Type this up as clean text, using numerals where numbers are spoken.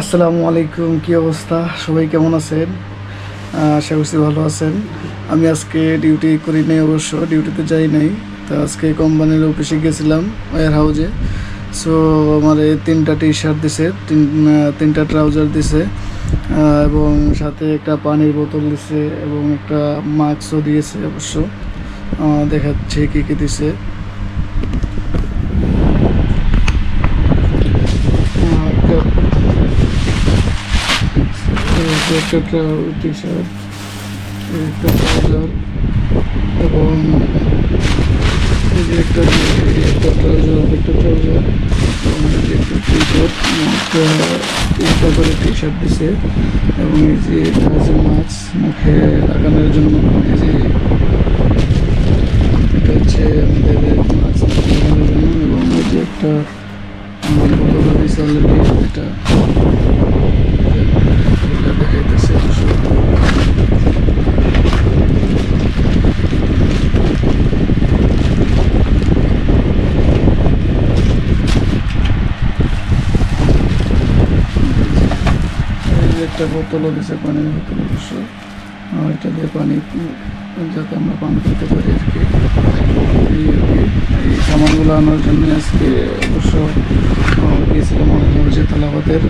আসসালামু আলাইকুম, কি অবস্থা? সবাই কেমন আছেন? আশা করছি ভালো আছেন। আমি আজকে ডিউটি করি নাই, অবশ্য ডিউটিতে যাই নাই। তো আজকে কোম্পানির অফিসে গেছিলাম, ওয়্যার হাউজে। সো আমার এই তিনটা টি শার্ট দিছে, তিনটা ট্রাউজার দিছে, এবং সাথে একটা পানির বোতল দিছে এবং একটা মাস্কও দিয়েছে। অবশ্য দেখাচ্ছে কী কী দিছে। একটা একটা টি শার্ট, একটা ট্রাউজার, এবং এই যে একটা ট্রাউজার, একটা ট্রাউজার, এবং এই যে একটা টি শার্ট, একটা তিনটা করে টি শার্ট দিছে। এবং এই যে এটা হচ্ছে মাস্ক মুখে লাগানোর জন্য। এই যে এটা হচ্ছে আমাদের মাস্ক মুখে লাগানোর জন্য। এবং এই যে একটা বোতল দিয়েছে অলরেডি, এটা এটা দেখাইতেছে। একটা বোতলও দিছে, পানির বোতল। অবশ্য এটা দিয়ে পানি যাতে আমরা পান করতে পারি আর কি। এই সামানগুলো আনার জন্য আজকে অবশ্য গিয়েছিলাম আমাদের তালাবাদের।